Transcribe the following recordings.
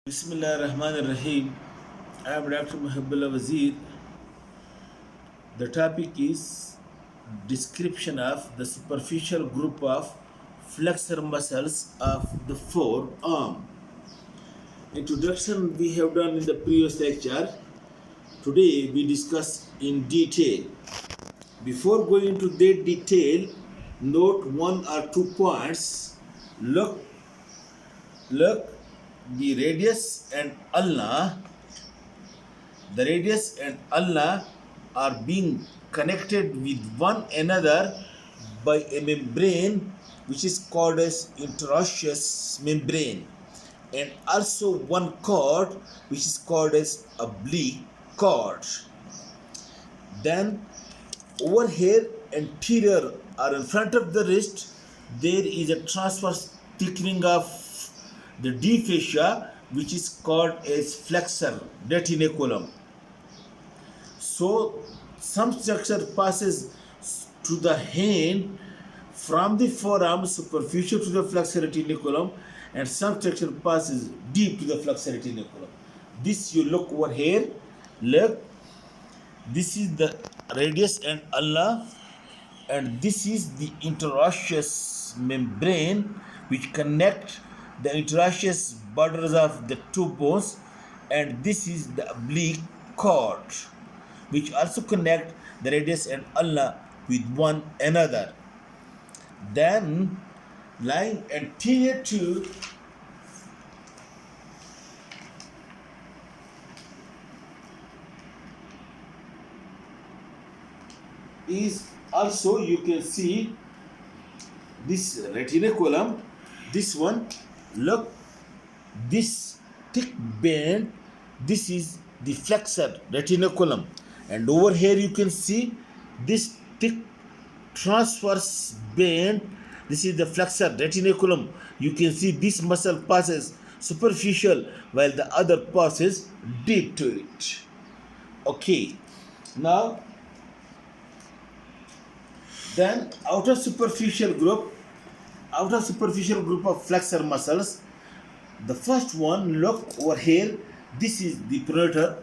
Bismillah ar-Rahman ar-Rahim. I am Dr. Muhibbullah Wazir. The topic is description of the superficial group of flexor muscles of the forearm. Introduction we have done in the previous lecture. Today we discuss in detail. Before going into that detail, note one or 2 points. Look, the radius and ulna. The radius and ulna are being connected with one another by a membrane which is called as interosseous membrane, and also one cord which is called as oblique cord. Then over here, anterior or in front of the wrist, there is a transverse thickening of the deep fascia which is called as flexor retinaculum. So some structure passes to the hand from the forearm superficial to the flexor retinaculum, and some structure passes deep to the flexor retinaculum. This you look over here. Look, this is the radius and ulna, and this is the interosseous membrane which connect the interosseous borders of the two bones, and this is the oblique cord which also connect the radius and ulna with one another. Then lying anterior to is also, you can see this retinaculum. This one, look, this thick band, this is the flexor retinaculum, and over here you can see this thick transverse band, this is the flexor retinaculum. You can see this muscle passes superficial while the other passes deep to it. Okay, now then outer superficial group of flexor muscles. The first one, look over here, this is the pronator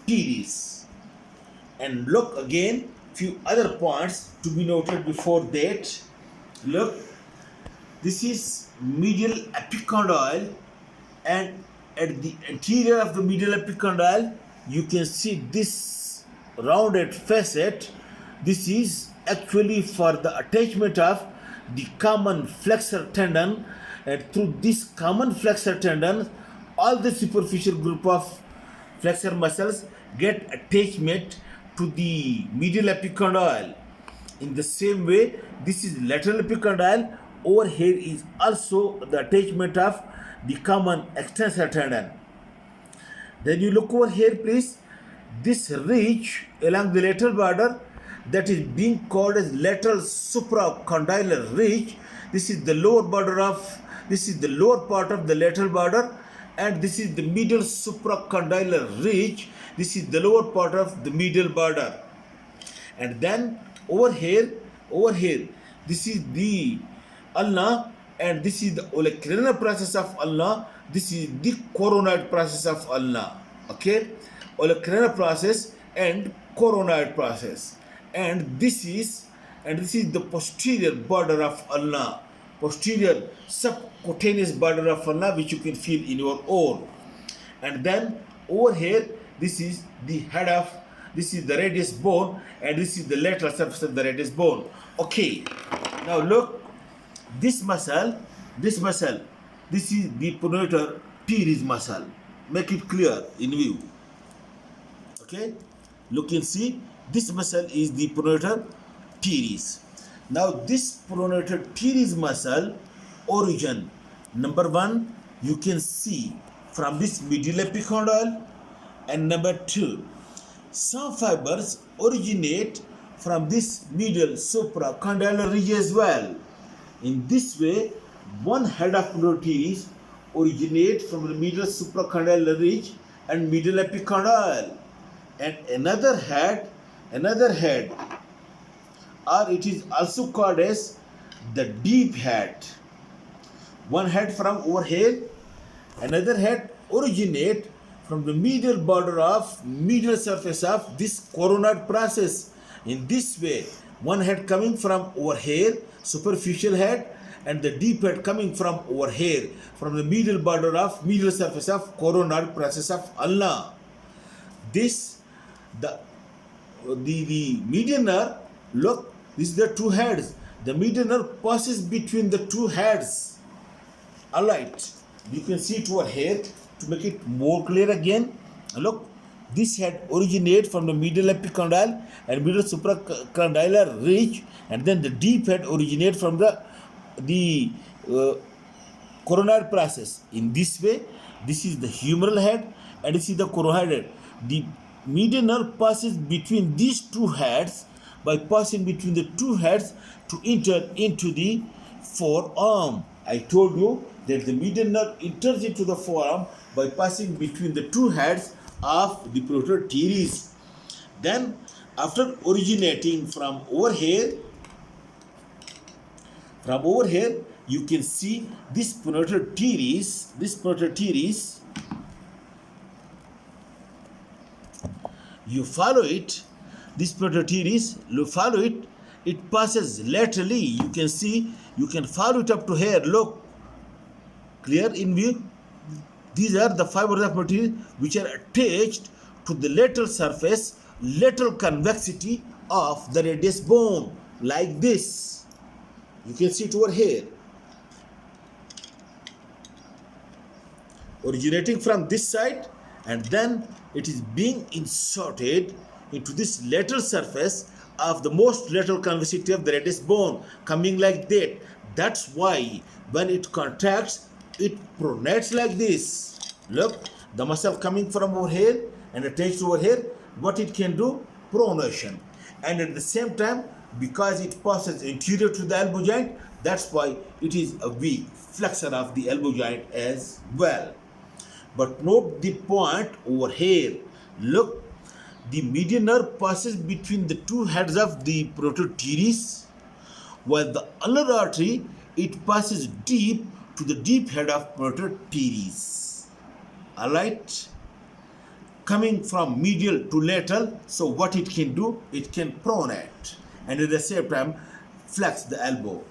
teres, and look again few other points to be noted before that. Look, this is medial epicondyle, and at the anterior of the medial epicondyle you can see this rounded facet. This is actually for the attachment of the common flexor tendon, and through this common flexor tendon all the superficial group of flexor muscles get attachment to the medial epicondyle. In the same way, this is lateral epicondyle. Over here is also the attachment of the common extensor tendon. Then you look over here, please. This ridge along the lateral border, that is being called as lateral supracondylar ridge. This is the lower part of the lateral border, and this is the medial supracondylar ridge. This is the lower part of the medial border. And then over here, this is the ulna, and this is the olecranon process of ulna. This is the coronoid process of ulna. Okay, olecranon process and coronoid process. And this is the posterior border of ulna, posterior subcutaneous border of ulna, which you can feel in your own. And then over here, this is the radius bone, and this is the lateral surface of the radius bone. Okay, now look, this muscle, this is the pronator teres muscle. Make it clear in view. Okay, look and see, this muscle is the pronator teres. Now this pronator teres muscle origin, number one, you can see from this medial epicondyle, and number two, some fibers originate from this medial supracondylar ridge as well. In this way, one head of pronator teres originate from the medial supracondylar ridge and medial epicondyle, and another head, or it is also called as the deep head. One head from over here, another head originate from the medial border of medial surface of this coronoid process. In this way, one head coming from over here, superficial head, and the deep head coming from over here, from the medial border of medial surface of coronoid process of ulna. This, the median nerve, look, this is the two heads. The median nerve passes between the two heads. Alright, you can see it over here to make it more clear again. Look, this head originates from the medial epicondyle and medial supracondylar ridge, and then the deep head originates from the coronoid process. In this way, this is the humeral head and this is the coronoid head. The median nerve passes between these two heads by passing between the two heads to enter into the forearm. I told you that the median nerve enters into the forearm by passing between the two heads of the parotid teres. Then, after originating from over here, you can see this parotid teres. You follow it. This parotid teres, you follow it. It passes laterally. You can see. You can follow it up to here. Look, clear in view. These are the fibers of material which are attached to the lateral surface, lateral convexity of the radius bone, like this. You can see it over here. Originating from this side, and then it is being inserted into this lateral surface of the most lateral convexity of the radius bone, coming like that. That's why when it contracts, it pronates like this. Look, the muscle coming from over here and attached over here, what it can do? Pronation. And at the same time, because it passes anterior to the elbow joint, that's why it is a weak flexor of the elbow joint as well. But note the point over here. Look, the median nerve passes between the two heads of the parotid teres, while the ulnar artery, it passes deep to the deep head of parotid teres. Alright? Coming from medial to lateral, so what it can do? It can pronate and at the same time flex the elbow.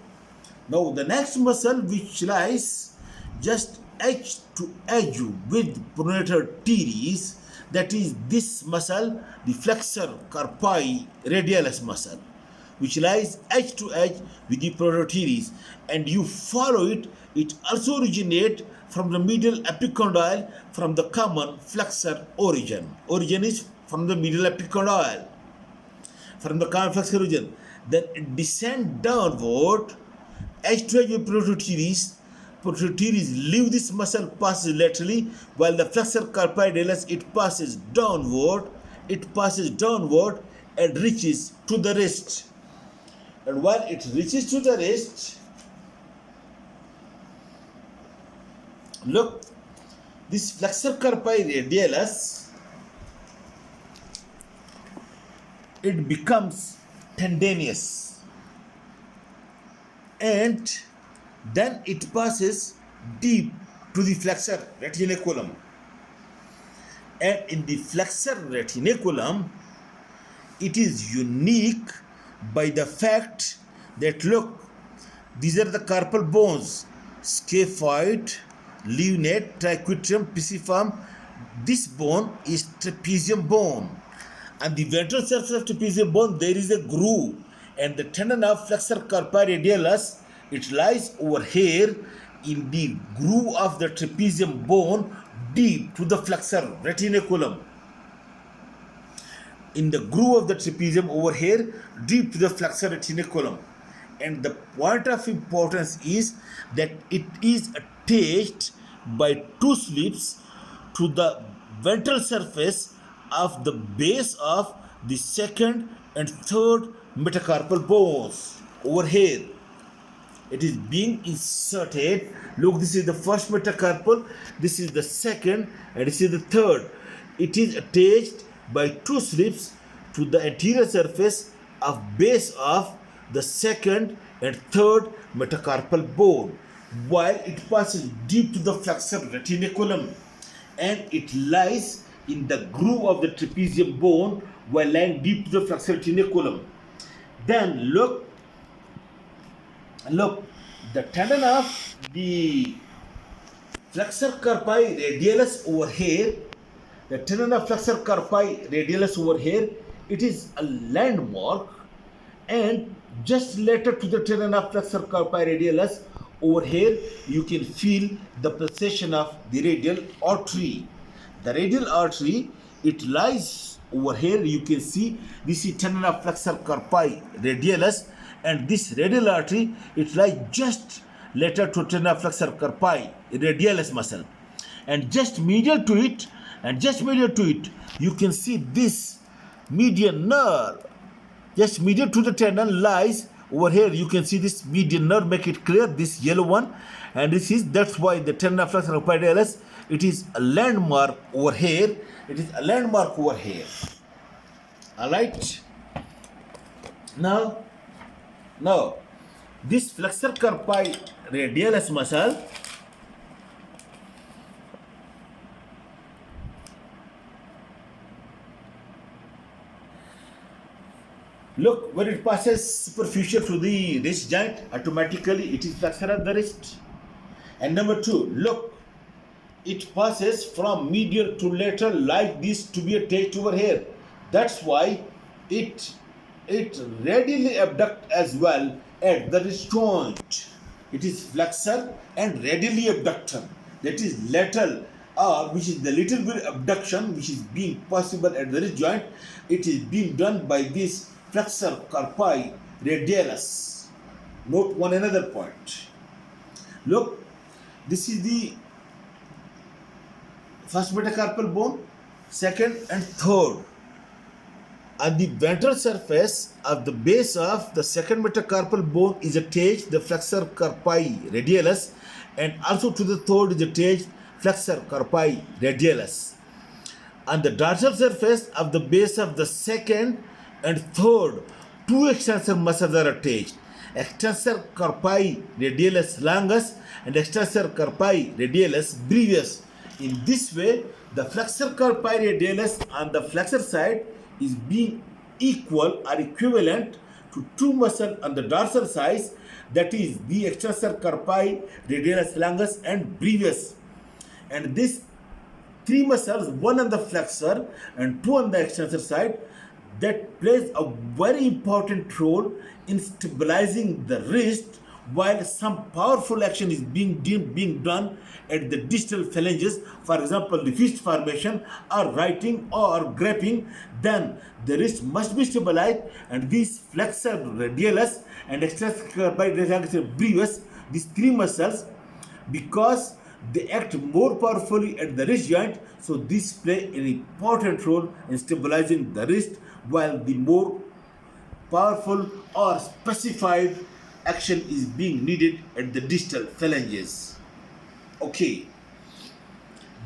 Now the next muscle which lies just edge to edge with pronator teres, that is this muscle, the flexor carpi radialis muscle, which lies edge to edge with the pronator teres, and you follow it. It also originates from the medial epicondyle from the common flexor origin. Origin is from the medial epicondyle, from the common flexor origin. Then it descends downward, edge to edge with pronator teres. Parotid teres leave this muscle, passes laterally, while the flexor carpi radialis, it passes downward. It passes downward and reaches to the wrist. And while it reaches to the wrist, look, this flexor carpi radialis, it becomes tendinous, and then it passes deep to the flexor retinaculum. And in the flexor retinaculum, it is unique by the fact that, look, these are the carpal bones: scaphoid, lunate, triquetrum, pisiform. This bone is trapezium bone. On the ventral surface of trapezium bone, there is a groove, and the tendon of flexor carpi radialis, it lies over here in the groove of the trapezium bone, deep to the flexor retinaculum. In the groove of the trapezium over here, deep to the flexor retinaculum. And the point of importance is that it is attached by two slips to the ventral surface of the base of the second and third metacarpal bones over here. It is being inserted. Look, this is the first metacarpal, this is the second, and this is the third. It is attached by two slips to the anterior surface of base of the second and third metacarpal bone, while it passes deep to the flexor retinaculum. and it lies in the groove of the trapezium bone while lying deep to the flexor retinaculum. Then look, the tendon of the flexor carpi radialis over here, the tendon of flexor carpi radialis over here, it is a landmark, and just later to the tendon of flexor carpi radialis over here, you can feel the pulsation of the radial artery. The radial artery, it lies over here. You can see this is tendon of flexor carpi radialis, and this radial artery, it lies just later to tendon of flexor carpi radialis muscle, and just medial to it, you can see this median nerve. Just medial to the tendon lies over here. You can see this median nerve. Make it clear, this yellow one, and that's why the tendon of flexor carpi radialis, it is a landmark over here. All right. Now this flexor carpi radialis muscle, look, when it passes superficial to the wrist joint, automatically it is flexor of the wrist. And number two, look, it passes from medial to lateral like this to be attached over here. That's why it readily abduct as well at the wrist joint. It is flexor and readily abductor. That is lateral, or which is the little bit abduction which is being possible at the wrist joint. It is being done by this flexor carpi radialis. Note one another point. Look, this is the first metacarpal bone, second and third. On the ventral surface of the base of the second metacarpal bone is attached the flexor carpi radialis, and also to the third is attached flexor carpi radialis. On the dorsal surface of the base of the second and third, two extensor muscles are attached, extensor carpi radialis longus and extensor carpi radialis brevis. In this way, the flexor carpi radialis on the flexor side is being equal or equivalent to two muscles on the dorsal side, that is the extensor carpi radialis longus and brevis. And these three muscles, one on the flexor and two on the extensor side, that plays a very important role in stabilizing the wrist, while some powerful action is being done at the distal phalanges, for example the fist formation or writing or gripping, then the wrist must be stabilized, and these flexor radialis and extensor carpi radialis brevis, these three muscles, because they act more powerfully at the wrist joint, so these play an important role in stabilizing the wrist, while the more powerful or specified action is being needed at the distal phalanges. Okay.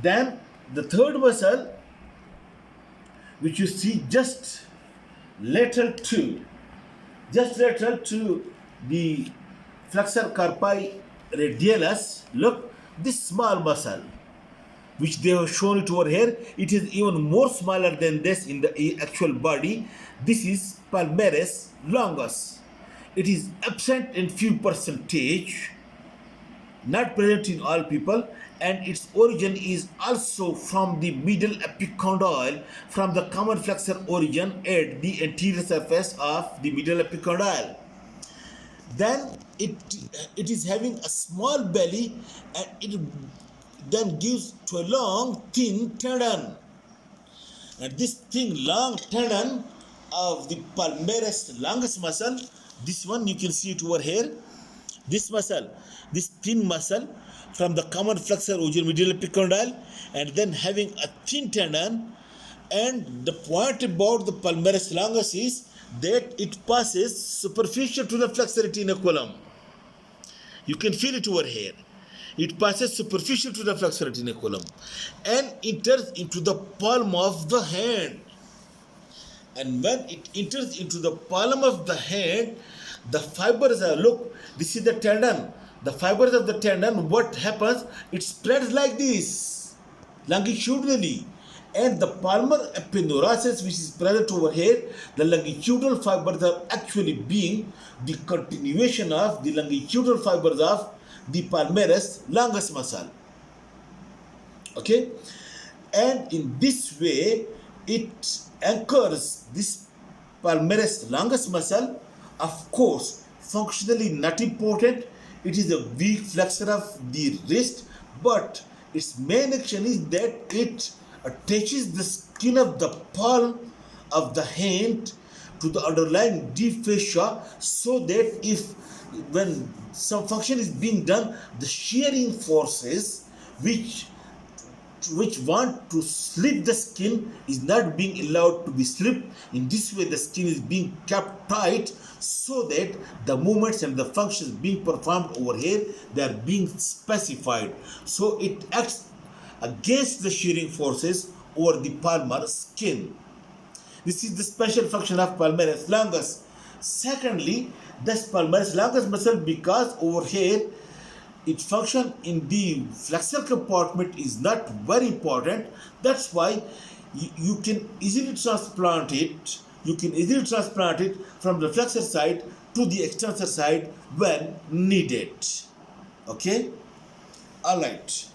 Then the third muscle, which you see just lateral to the flexor carpi radialis, look, this small muscle, which they have shown it over here, it is even more smaller than this in the actual body. This is palmaris longus. It is absent in few percentage, not present in all people, and its origin is also from the middle epicondyle, from the common flexor origin at the anterior surface of the middle epicondyle. Then it is having a small belly, and it then gives to a long thin tendon, and this thin long tendon of the palmaris longus muscle, this one you can see it over here, this muscle, this thin muscle from the common flexor origin middle epicondyle, and then having a thin tendon, and the point about the palmaris longus is that it passes superficial to the flexor retinaculum. You can feel it over here. It passes superficial to the flexor retinaculum and enters into the palm of the hand. And when it enters into the palm of the hand, the fibers are, look, this is the tendon. The fibers of the tendon, what happens? It spreads like this. longitudinally, and the palmar aponeurosis which is present over here, the longitudinal fibers are actually being the continuation of the longitudinal fibers of the palmaris longus muscle. Okay, and in this way it anchors this palmaris longus muscle. Of course, functionally not important. It is a weak flexor of the wrist, but its main action is that it attaches the skin of the palm of the hand to the underlying deep fascia, so that if when some function is being done, the shearing forces which want to slip the skin is not being allowed to be slipped. In this way, the skin is being kept tight, so that the movements and the functions being performed over here, they are being specified. So it acts against the shearing forces over the palmar skin. This is the special function of palmaris longus. Secondly, this palmaris longus muscle, because over here its function in the flexor compartment is not very important, that's why you can easily transplant it. You can easily transplant it from the flexor side to the extensor side when needed. Okay, all right.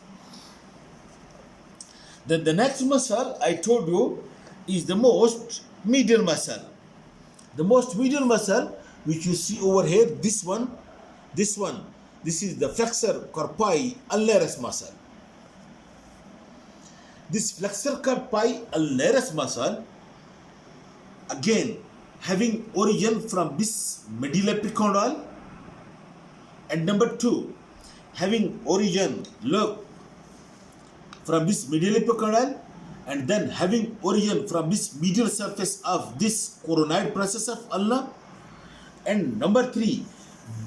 Then the next muscle I told you is the most medial muscle. The most medial muscle which you see over here, this one, this is the flexor carpi ulnaris muscle. This flexor carpi ulnaris muscle, again having origin from this medulla epicondyle, and number two, having origin, look, from this medulla epicondyle, and then having origin from this medial surface of this coronoid process of ulna, and number three,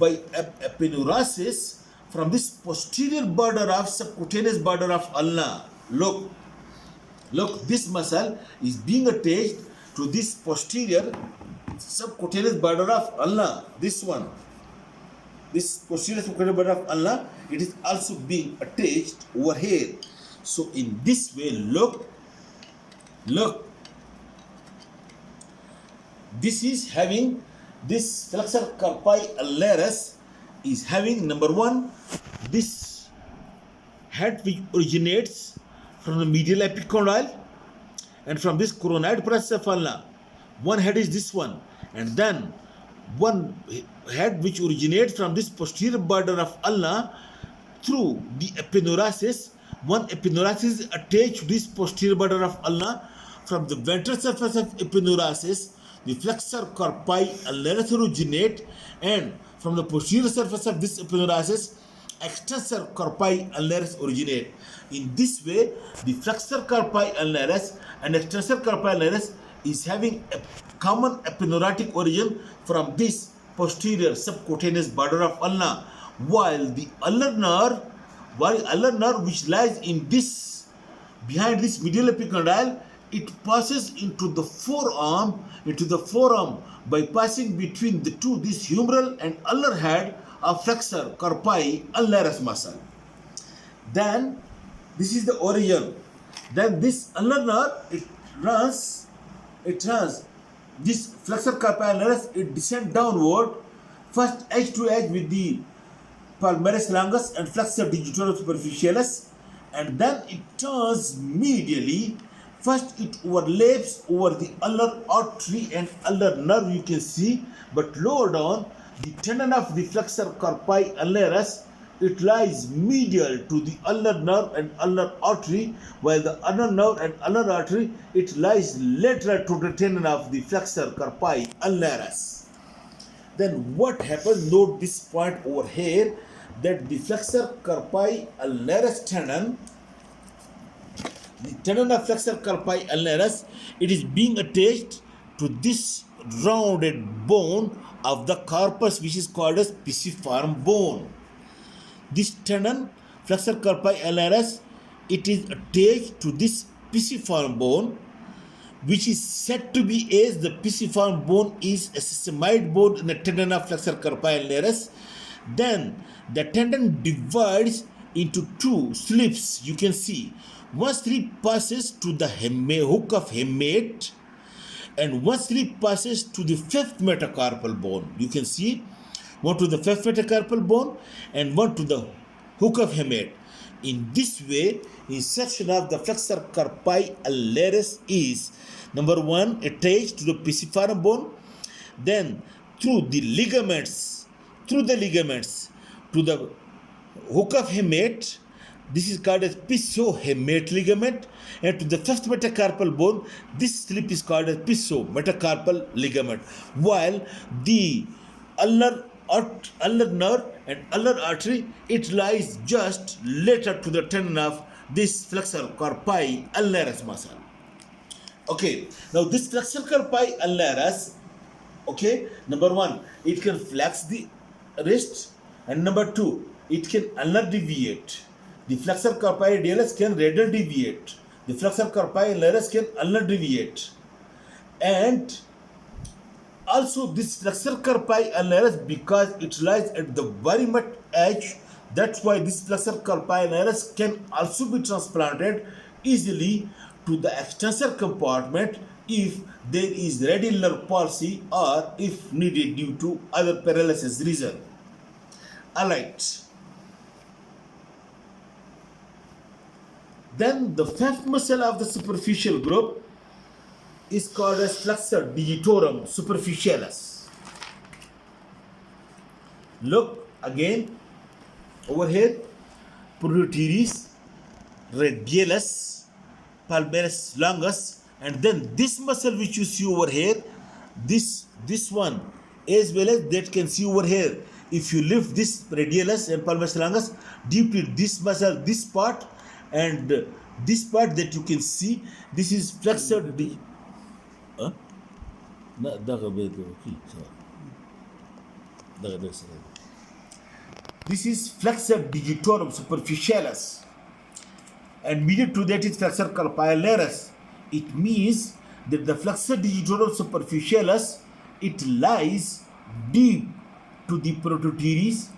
by aponeurosis from this posterior border of subcutaneous border of ulna. Look, this muscle is being attached to this posterior subcutaneous border of ulna. This one, this posterior subcutaneous border of ulna, it is also being attached over here. So in this way, look, this is having, this flexor carpi ulnaris is having, number one, this head which originates from the medial epicondyle and from this coronoid process of ulna. One head is this one, and then one head which originates from this posterior border of ulna through the aponeurosis. One aponeurosis is attached to this posterior border of ulna. From the ventral surface of aponeurosis, the flexor carpi ulnaris originate, and from the posterior surface of this aponeurosis, extensor carpi ulnaris originate. In this way, the flexor carpi ulnaris and extensor carpi ulnaris is having a common aponeurotic origin from this posterior subcutaneous border of ulna, while the ulnar nerve which lies in this, behind this medial epicondyle, it passes into the forearm by passing between the two, this humeral and ulnar head of flexor carpi ulnaris muscle. Then this is the origin. Then this ulnar nerve, it runs this flexor carpi ulnaris, it descends downward, first edge to edge with the palmaris longus and flexor digitorum superficialis, and then it turns medially. First it overlaps over the ulnar artery and ulnar nerve, you can see, but lower down, the tendon of the flexor carpi ulnaris, it lies medial to the ulnar nerve and ulnar artery, while the ulnar nerve and ulnar artery, it lies lateral to the tendon of the flexor carpi ulnaris. Then what happens? Note this point over here, that the flexor carpi ulnaris tendon, the tendon of flexor carpi ulnaris, it is being attached to this rounded bone of the corpus, which is called as pisiform bone. This tendon, flexor carpi ulnaris, it is attached to this pisiform bone, which is said to be, as the pisiform bone is a sesamoid bone in the tendon of flexor carpi ulnaris. Then the tendon divides into two slips, you can see. one slip passes to the hook of hamate, and one slip passes to the fifth metacarpal bone. You can see one to the fifth metacarpal bone and one to the hook of hamate. In this way, insertion of the flexor carpi ulnaris is number one, attached to the pisiform bone, then through the ligaments to the hook of hamate. This is called as piso-hamate ligament, and to the fifth metacarpal bone, this slip is called as piso-metacarpal ligament. While the ulnar nerve and ulnar artery, it lies just later to the tendon of this flexor carpi ulnaris muscle. Okay, now this flexor carpi ulnaris, okay, number one, it can flex the wrist, and number two, it can ulnar deviate. The flexor carpi radialis can radial deviate. The flexor carpi ulnaris can ulnar deviate. And also this flexor carpi ulnaris, because it lies at the very much edge, that's why this flexor carpi ulnaris can also be transplanted easily to the extensor compartment if there is radial nerve palsy or if needed due to other paralysis reason. Alright. Then the fifth muscle of the superficial group is called as flexor digitorum superficialis. Look again over here, protruderis, radialis, palmaris longus, and then this muscle which you see over here, this one, as well as that can see over here. If you lift this radialis and palmaris longus deep to this muscle, this part, and this part that you can see, this is flexor this is flexor digitorum superficialis, and medial to that is flexor carpi ulnaris. It means that the flexor digitorum superficialis, it lies deep to the protruderis,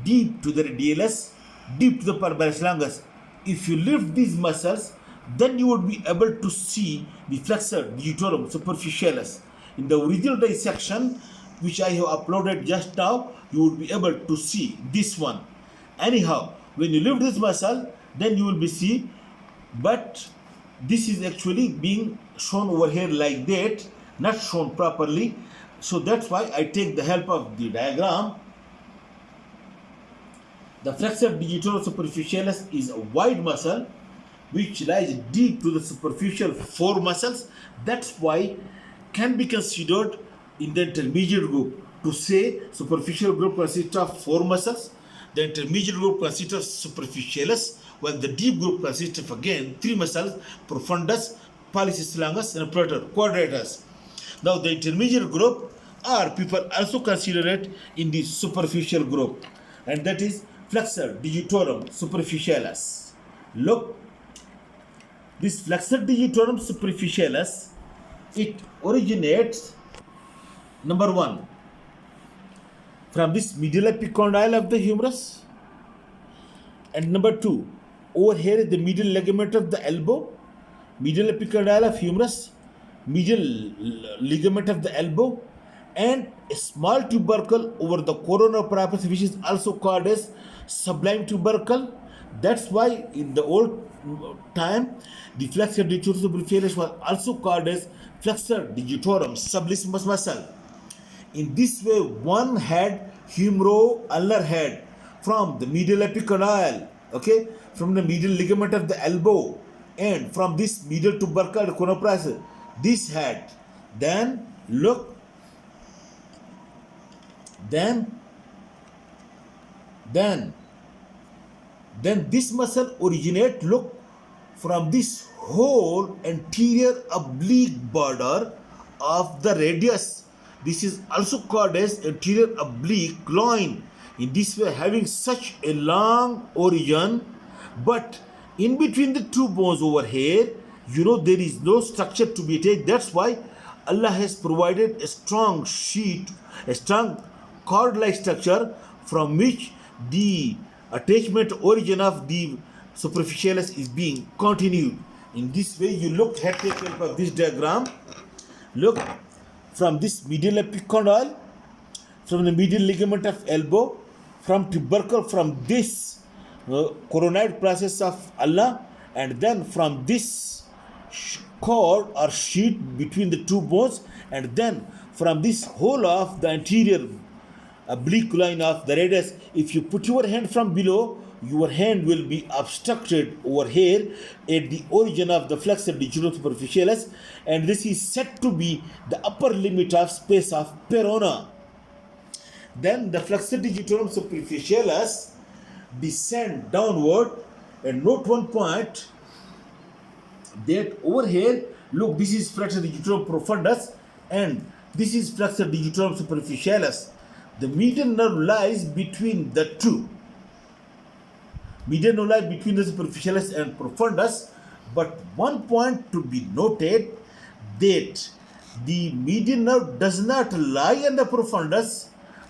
deep to the radialis, deep to the palmaris longus. If you lift these muscles, then you would be able to see the flexor digitorum superficialis. In the original dissection, which I have uploaded just now, you would be able to see this one. Anyhow, when you lift this muscle, then you will be see, but this is actually being shown over here like that, not shown properly. So that's why I take the help of the diagram. The flexor digitorum superficialis is a wide muscle which lies deep to the superficial four muscles. That's why can be considered in the intermediate group. To say superficial group consists of four muscles, the intermediate group consists of superficialis, while the deep group consists of again three muscles, profundus, pollicis longus, and quadratus. Now the intermediate group, or people also consider it in the superficial group, and that is flexor digitorum superficialis. Look, this flexor digitorum superficialis, it originates, number one, from this medial epicondyle of the humerus, and number two, over here is the medial ligament of the elbow, medial epicondyle of humerus, medial ligament of the elbow, and a small tubercle over the corona prepuce, which is also called as sublime tubercle. That's why in the old time the flexor digitorum superficialis was also called as flexor digitorum sublissimus muscle. In this way, one had humero-ulnar head from the medial epicondyle, okay, from the medial ligament of the elbow, and from this medial tubercle corona prepuce, this head. Then look, then this muscle originate, look, from this whole anterior oblique border of the radius. This is also called as anterior oblique loin. In this way, having such a long origin, but in between the two bones over here, there is no structure to be attached. That's why Allah has provided a strong sheet, a strong cord-like structure from which the attachment origin of the superficialis is being continued. In this way, you look at the help of this diagram. Look from this medial epicondyle, from the medial ligament of elbow, from tubercle, from this coronoid process of ulna, and then from this cord or sheet between the two bones, and then from this whole of the anterior oblique line of the radius. If you put your hand from below, your hand will be obstructed over here at the origin of the flexor digitorum superficialis, and this is said to be the upper limit of space of Perona. Then the flexor digitorum superficialis descend downward, and note one point that over here, look, this is flexor digitorum profundus and this is flexor digitorum superficialis. The median nerve lies between the two. Median nerve lies between the superficialis and profundus, but one point to be noted that the median nerve does not lie on the profundus,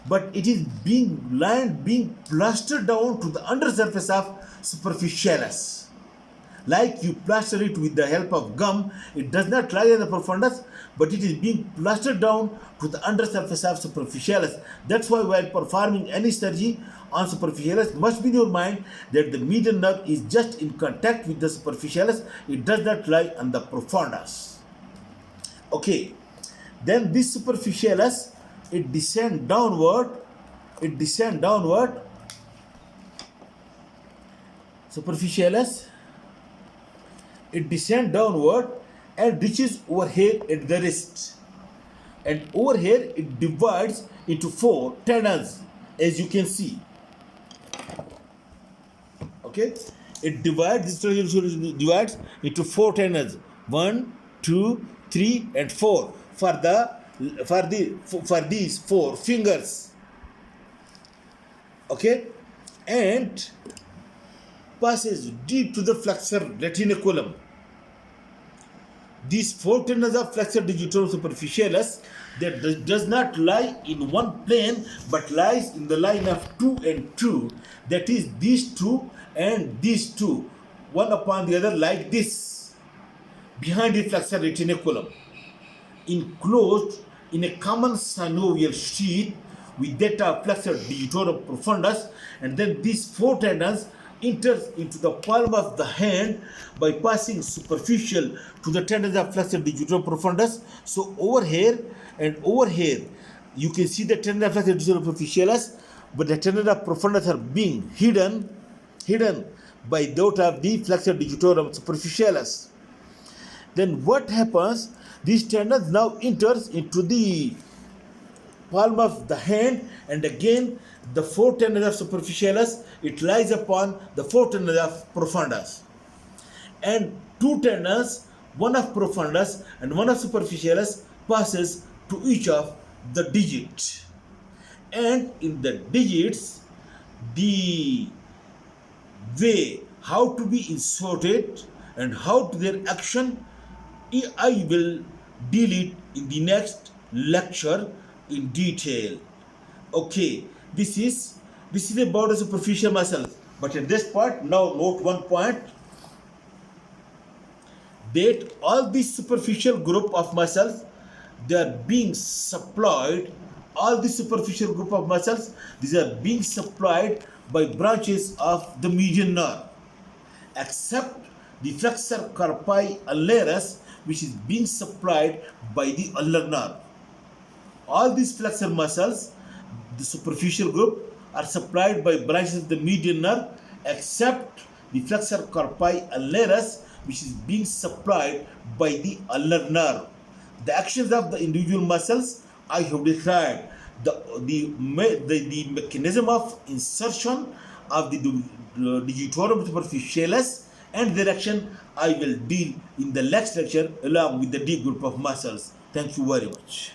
but it is being plastered down to the undersurface of superficialis. Like you plaster it with the help of gum, it does not lie on the profundus, but it is being plastered down to the undersurface of superficialis. That's why while performing any surgery on superficialis, must be in your mind that the median nerve is just in contact with the superficialis, it does not lie on the profundus. Okay, then this superficialis, it descend downward, superficialis, it descends downward and reaches over here at the wrist, and over here it divides into 4 tendons, as you can see. Okay, it divides into 4 tendons, 1, 2, 3 and 4 for these 4 fingers. Okay, and passes deep to the flexor retinaculum. These 4 tendons of flexor digitorum superficialis that does not lie in one plane but lies in the line of 2 and 2, that is these 2 and these 2, one upon the other like this, behind the flexor retinaculum, enclosed in a common synovial sheath with that of flexor digitorum profundus, and then these 4 tendons enters into the palm of the hand by passing superficial to the tendons of flexor digitorum profundus. So over here and over here, you can see the tendon of flexor digitorum superficialis, but the tendon of profundus are being hidden by that of the flexor digitorum superficialis. Then what happens? These tendons now enters into the palm of the hand, and again the 4 tendons of superficialis, it lies upon the 4 tendons of profundus, and 2 tendons, one of profundus and one of superficialis, passes to each of the digit, and in the digits the way how to be inserted and how to their action, I will deal it in the next lecture in detail. Okay, this is about the superficial muscles, but in this part, now note one point, that all this superficial group of muscles, they are being supplied, all this superficial group of muscles, these are being supplied by branches of the median nerve, except the flexor carpi ulnaris, which is being supplied by the ulnar nerve. All these flexor muscles, the superficial group, are supplied by branches of the median nerve, except the flexor carpi ulnaris, which is being supplied by the ulnar nerve. The actions of the individual muscles I have described. The mechanism of insertion of the digitorum superficialis and their action I will deal in the next lecture along with the deep group of muscles. Thank you very much.